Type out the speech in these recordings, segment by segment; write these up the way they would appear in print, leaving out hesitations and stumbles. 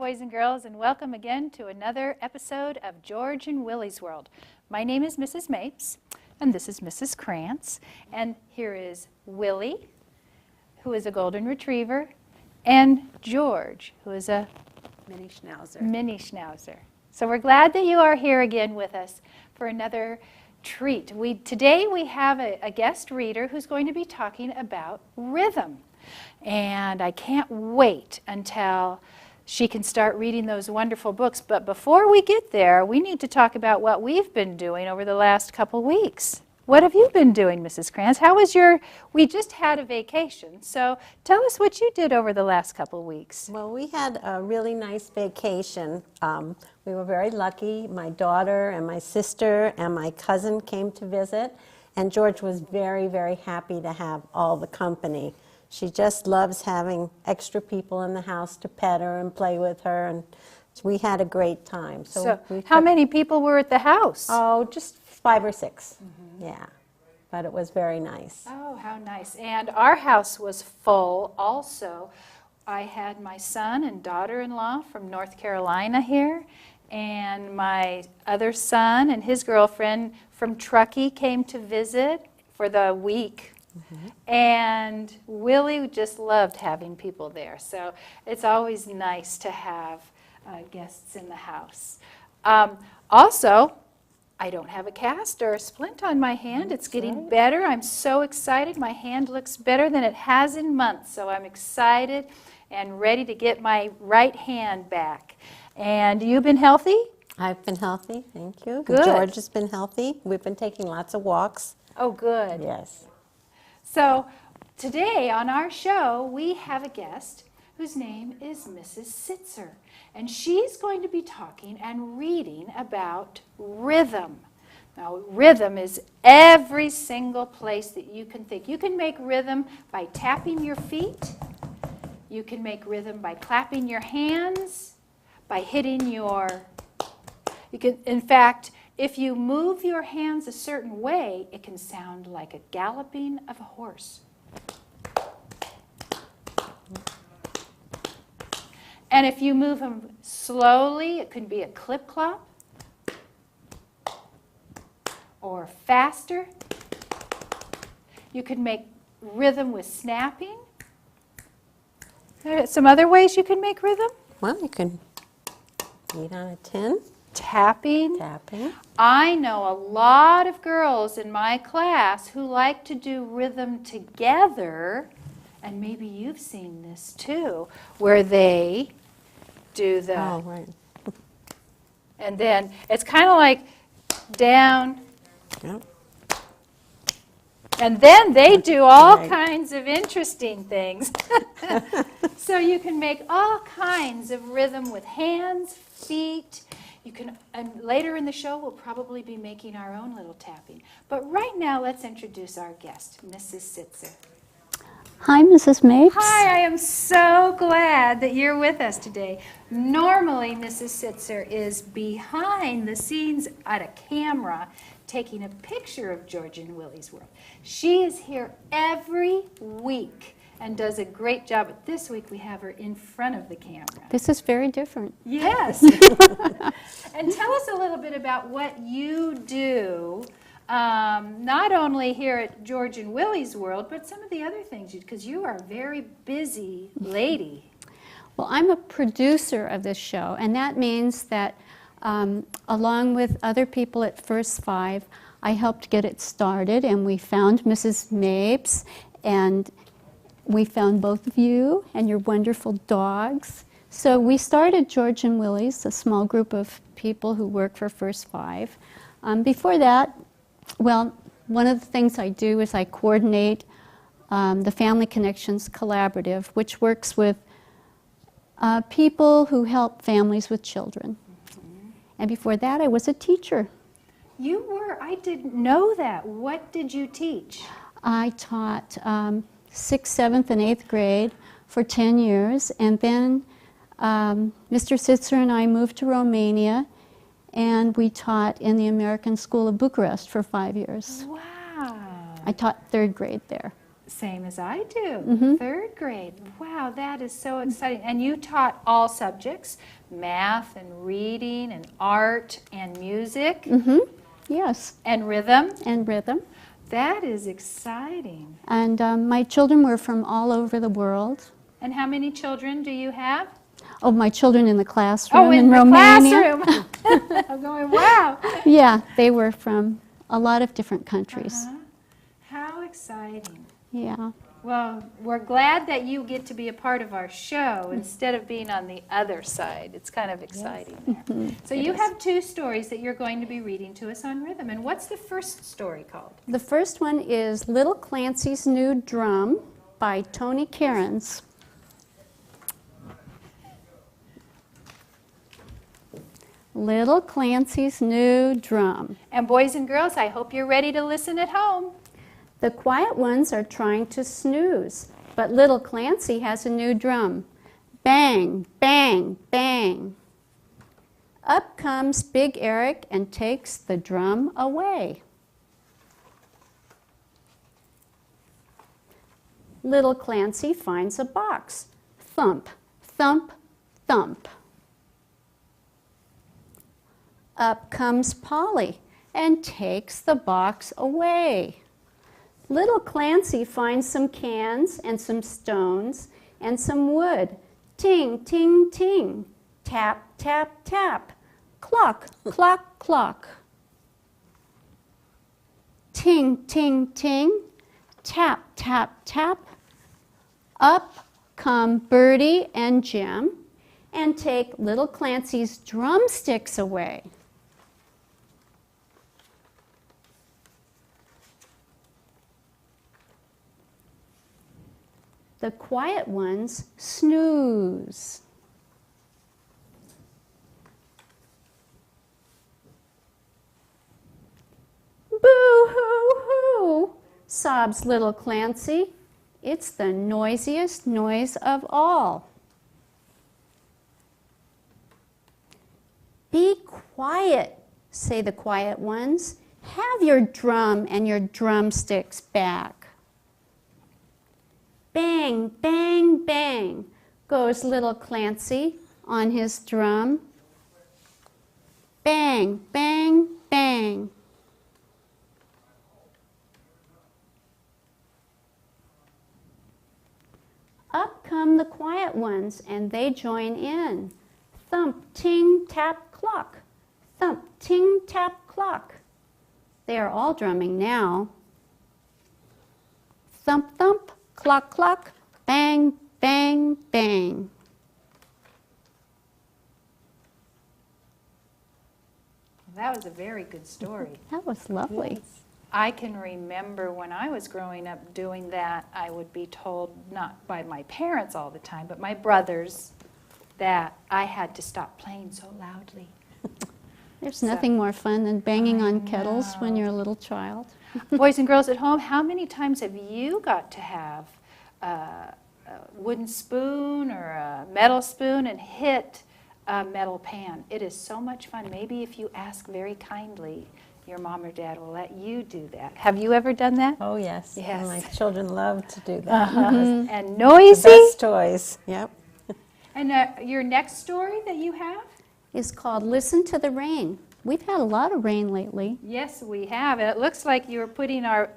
boys and girls, and welcome again to another episode of George and Willy's World. My name is Mrs. Mapes, and this is Mrs. Krantz, and here is Willy, who is a golden retriever, and George, who is a mini schnauzer. So we're glad that you are here again with us for another treat. Today we have a guest reader who's going to be talking about rhythm. And I can't wait until she can start reading those wonderful books. But before we get there, we need to talk about what we've been doing over the last couple weeks. What have you been doing, Mrs. Krantz? How was we just had a vacation, so tell us what you did over the last couple weeks. Well, we had a really nice vacation. We were very lucky. My daughter and my sister and my cousin came to visit, and George was very, very happy to have all the company. She just loves having extra people in the house to pet her and play with her, and we had a great time. So how many people were at the house? Oh, just 5 or 6. Yeah, but it was very nice. Oh, how nice. And our house was full also. I had my son and daughter-in-law from North Carolina here, and my other son and his girlfriend from Truckee came to visit for the week. And Willy just loved having people there. So it's always nice to have guests in the house. Also, I don't have a cast or a splint on my hand. It's getting better. I'm so excited. My hand looks better than it has in months. So I'm excited and ready to get my right hand back. And you've been healthy? I've been healthy, thank you. Good. George has been healthy. We've been taking lots of walks. Oh, good. Yes. So today on our show, we have a guest whose name is Mrs. Sitzer. And she's going to be talking and reading about rhythm. Now, rhythm is every single place that you can think. You can make rhythm by tapping your feet. You can make rhythm by clapping your hands, by hitting in fact, if you move your hands a certain way, it can sound like a galloping of a horse. And if you move them slowly, it could be a clip-clop. Or faster. You could make rhythm with snapping. There are some other ways you can make rhythm. Well, you can beat on a tin. Tapping. I know a lot of girls in my class who like to do rhythm together, and maybe you've seen this too, where they do the... Oh, right. And then it's kind of like down. Yep. And then they do all kinds of interesting things. So you can make all kinds of rhythm with hands, feet. And later in the show, we'll probably be making our own little tapping. But right now, let's introduce our guest, Mrs. Sitzer. Hi, Mrs. Mapes. Hi, I am so glad that you're with us today. Normally, Mrs. Sitzer is behind the scenes at a camera taking a picture of George and Willy's World. She is here every week and does a great job. But this week, we have her in front of the camera. This is very different. Yes. And tell us a little bit about what you do, not only here at George and Willy's World, but some of the other things, because you are a very busy lady. Well, I'm a producer of this show, and that means that along with other people at First Five, I helped get it started, and we found Mrs. Mapes, and we found both of you and your wonderful dogs. So we started George and Willy's, a small group of people who work for First Five. Before that, well, one of the things I do is I coordinate the Family Connections Collaborative, which works with people who help families with children. And before that, I was a teacher. You were? I didn't know that. What did you teach? I taught 6th, 7th, and 8th grade for 10 years, and then Mr. Sitzer and I moved to Romania, and we taught in the American School of Bucharest for 5 years. Wow. I taught 3rd grade there. Same as I do, third grade. Wow, that is so exciting. And you taught all subjects, math and reading and art and music Yes, and rhythm. and rhythm. That is exciting. And my children were from all over the world. And how many children do you have? Oh, my children in the classroom Oh, in the Romania. classroom. I'm going, wow. Yeah, they were from a lot of different countries. How exciting. Yeah. Well, we're glad that you get to be a part of our show instead of being on the other side. It's kind of exciting there. So you have 2 stories that you're going to be reading to us on rhythm. And what's the first story called? The first one is Little Clancy's New Drum by Tony Cairns. Little Clancy's New Drum. And boys and girls, I hope you're ready to listen at home. The quiet ones are trying to snooze, but little Clancy has a new drum. Bang, bang, bang. Up comes Big Eric and takes the drum away. Little Clancy finds a box. Thump, thump, thump. Up comes Polly and takes the box away. Little Clancy finds some cans and some stones and some wood. Ting, ting, ting. Tap, tap, tap. Clock, clock, clock. Ting, ting, ting. Tap, tap, tap. Up come Bertie and Jim and take Little Clancy's drumsticks away. The quiet ones snooze. Boo-hoo-hoo, sobs little Clancy. It's the noisiest noise of all. Be quiet, say the quiet ones. Have your drum and your drumsticks back. Bang, bang, bang, goes little Clancy on his drum. Bang, bang, bang. Up come the quiet ones and they join in. Thump, ting, tap, clock. Thump, ting, tap, clock. They are all drumming now. Thump, thump. Clock, clock, bang, bang, bang. That was a very good story. That was lovely. I can remember when I was growing up doing that, I would be told, not by my parents all the time, but my brothers, that I had to stop playing so loudly. There's nothing more fun than banging on kettles when you're a little child. Boys and girls at home, how many times have you got to have a wooden spoon or a metal spoon and hit a metal pan? It is so much fun. Maybe if you ask very kindly, your mom or dad will let you do that. Have you ever done that? Oh, yes. Yes. My children love to do that. And noisy. The best toys. Yep. And your next story that you have? Is called Listen to the Rain. We've had a lot of rain lately. Yes, we have. And it looks like you're putting our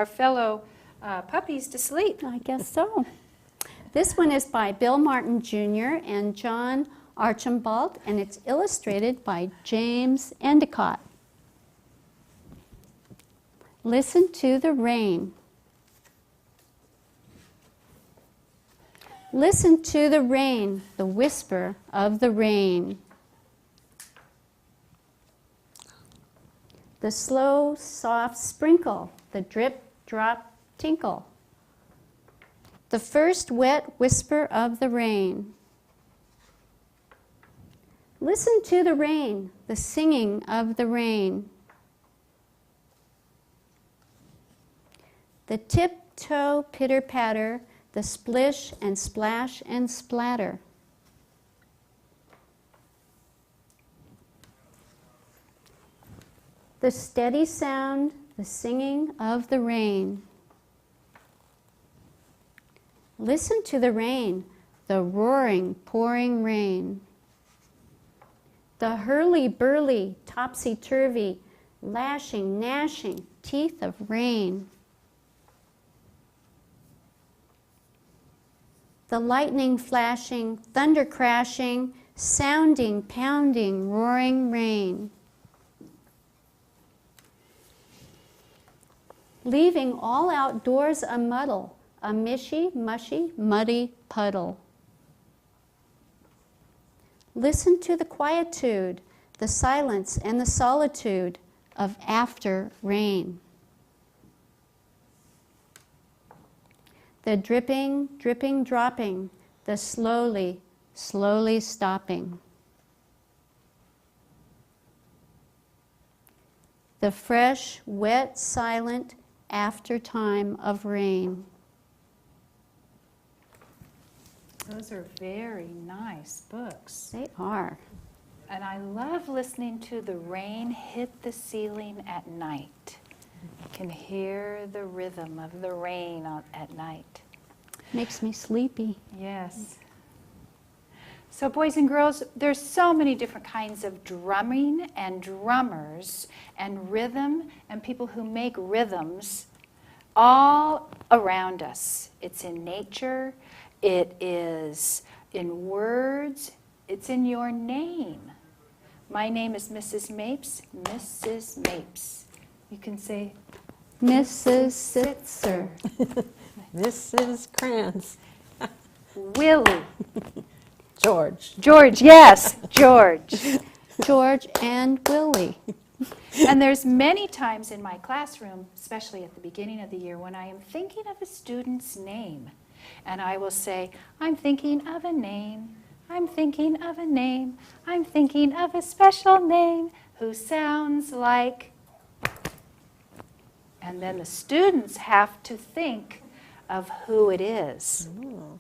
fellow puppies to sleep. I guess so. This one is by Bill Martin Jr. and John Archambault, and it's illustrated by James Endicott. Listen to the rain. Listen to the rain, the whisper of the rain. The slow, soft sprinkle, the drip, drop, tinkle. The first wet whisper of the rain. Listen to the rain, the singing of the rain. The tiptoe pitter-patter, the splish and splash and splatter. The steady sound, the singing of the rain. Listen to the rain, the roaring, pouring rain. The hurly-burly, topsy-turvy, lashing, gnashing teeth of rain. The lightning flashing, thunder crashing, sounding, pounding, roaring rain. Leaving all outdoors a muddle, a mishy, mushy, muddy puddle. Listen to the quietude, the silence and the solitude of after rain. The dripping, dripping, dropping, the slowly, slowly stopping. The fresh, wet, silent after time of rain. Those are very nice books. They are. And I love listening to the rain hit the ceiling at night. You can hear the rhythm of the rain at night. Makes me sleepy. Yes. So boys and girls, there's so many different kinds of drumming and drummers and rhythm and people who make rhythms all around us. It's in nature, it is in words, it's in your name. My name is Mrs. Mapes, Mrs. Mapes. You can say, Mrs. Sitzer. Mrs. Kranz. Willy. George. George, yes, George. George and Willy. And there's many times in my classroom, especially at the beginning of the year, when I am thinking of a student's name. And I will say, I'm thinking of a name, I'm thinking of a name, I'm thinking of a special name who sounds like... And then the students have to think of who it is. Ooh.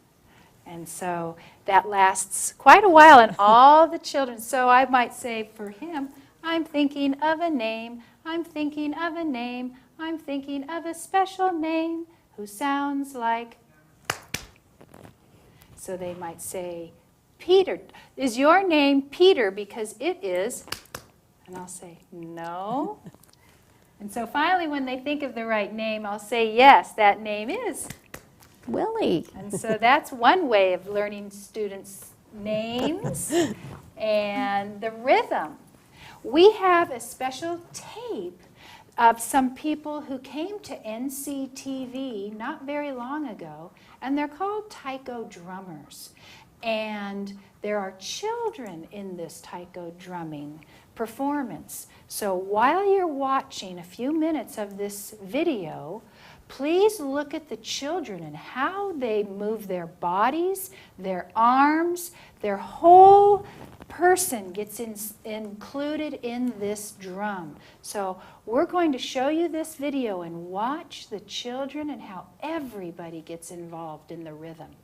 And so that lasts quite a while, and all the children. So I might say for him, I'm thinking of a name, I'm thinking of a name, I'm thinking of a special name who sounds like... So they might say, Peter. Is your name Peter because it is? And I'll say, no. And so finally, when they think of the right name, I'll say, yes, that name is Willy. And so that's one way of learning students' names and the rhythm. We have a special tape of some people who came to NCTV not very long ago, and they're called taiko drummers. And there are children in this taiko drumming performance. So while you're watching a few minutes of this video, please look at the children and how they move their bodies, their arms, their whole person gets included in this drum. So we're going to show you this video and watch the children and how everybody gets involved in the rhythm.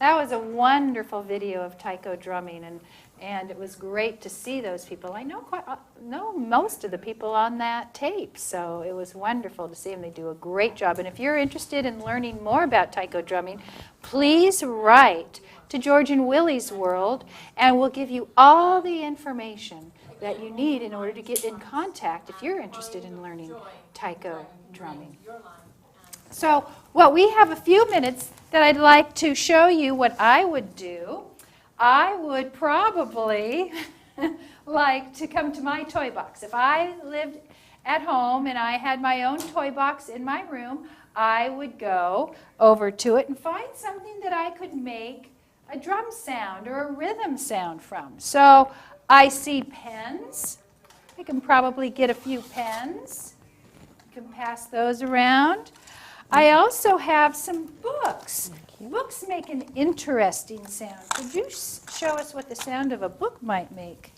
That was a wonderful video of taiko drumming, and it was great to see those people. I know most of the people on that tape, so it was wonderful to see them. They do a great job. And if you're interested in learning more about taiko drumming, please write to George and Willy's World, and we'll give you all the information that you need in order to get in contact if you're interested in learning taiko drumming. So, well, we have a few minutes that I'd like to show you what I would do. I would probably like to come to my toy box. If I lived at home and I had my own toy box in my room, I would go over to it and find something that I could make a drum sound or a rhythm sound from. So I see pens. I can probably get a few pens. You can pass those around. I also have some books. Books make an interesting sound. Could you show us what the sound of a book might make?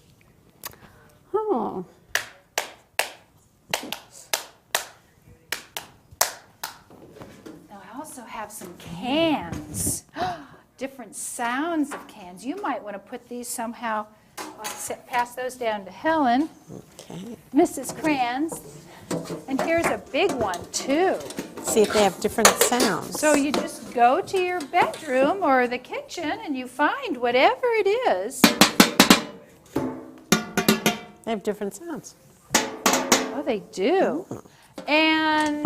Oh. Now, I also have some cans. Different sounds of cans. You might want to put these somehow, pass those down to Helen. Okay. Mrs. Crans. And here's a big one, too. See if they have different sounds. So you just go to your bedroom or the kitchen and you find whatever it is. They have different sounds. Oh, they do. And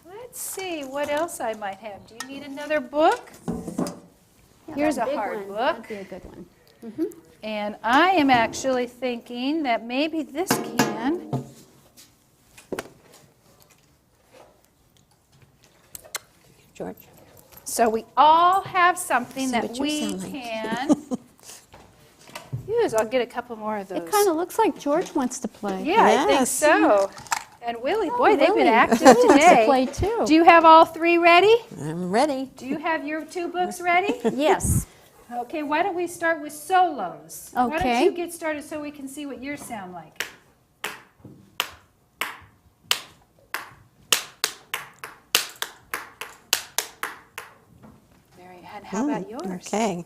let's see what else I might have. Do you need another book? Yeah, Here's that a big hard one. book. That'd be a good one. Mm-hmm. And I am actually thinking that maybe this can. George. So we all have something See that what you we sound like. can use. I'll get a couple more of those. It kind of looks like George wants to play. Yeah, I think Yes. so. And Willy, Oh, boy, they've been Willy. active He wants to today. play too. Do you have all three ready? I'm ready. Do you have your two books ready? Yes. Okay, why don't we start with solos? Why don't Okay. you get started so we can see what yours sound like? Mary Ann, how about yours? Okay.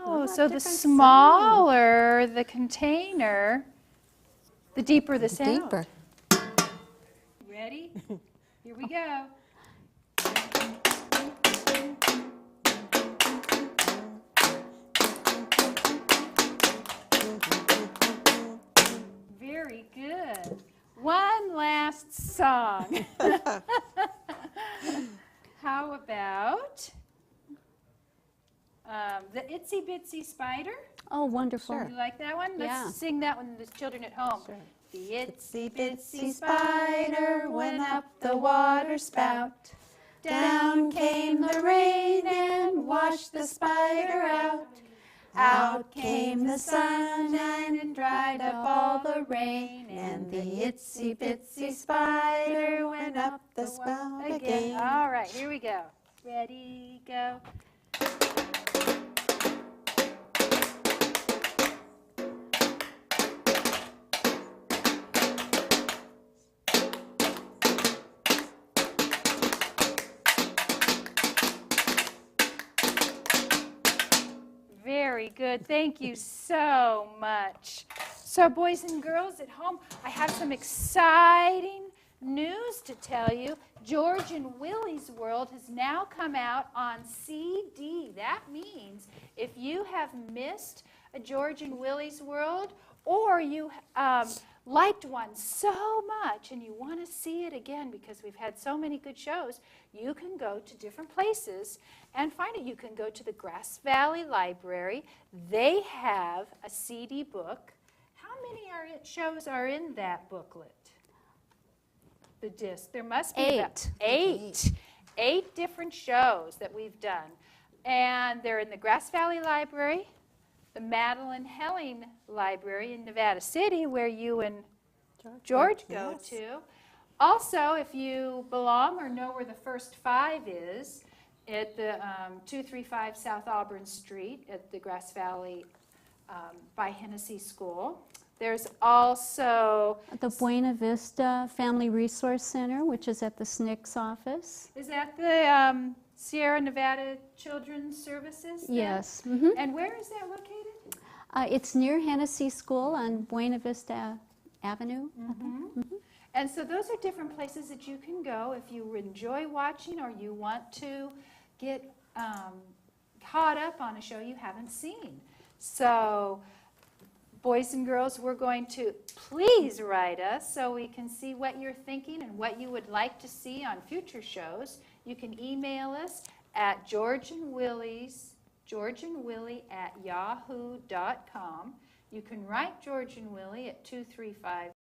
Oh, so the different smaller the container, the deeper the sound. Deeper. Ready? Here we go. Very good. One last song. How about the Itsy Bitsy Spider? Oh, wonderful. You like that one? Yeah. Let's sing that one to the children at home. Sure. The itsy bitsy spider went up the water spout. Down came the rain and washed the spider out. Out came the sunshine and dried up all the rain. And the itsy bitsy spider went up the spout again. All right, here we go. Ready, go. Very good. Thank you so much. So, boys and girls at home, I have some exciting news to tell you. George and Willy's World has now come out on CD. That means if you have missed a George and Willy's World, or you liked one so much and you want to see it again because we've had so many good shows, you can go to different places and find it. You can go to the Grass Valley Library. They have a CD book. How many shows are in that booklet? The disc. There must be about eight different shows that we've done. And they're in the Grass Valley Library, the Madeline Helling Library in Nevada City, where you and George go to. Also, if you belong or know where the First Five is, at the 235 South Auburn Street at the Grass Valley by Hennessy School. There's also, The Buena Vista Family Resource Center, which is at the SNCC's office. is that the Sierra Nevada Children's Services? then? Yes. And where is that located? It's near Hennessy School on Buena Vista Avenue. And so those are different places that you can go if you enjoy watching or you want to get caught up on a show you haven't seen. So boys and girls, we're going to please write us so we can see what you're thinking and what you would like to see on future shows. You can email us at georgeandwilly@yahoo.com. You can write George and Willy at 235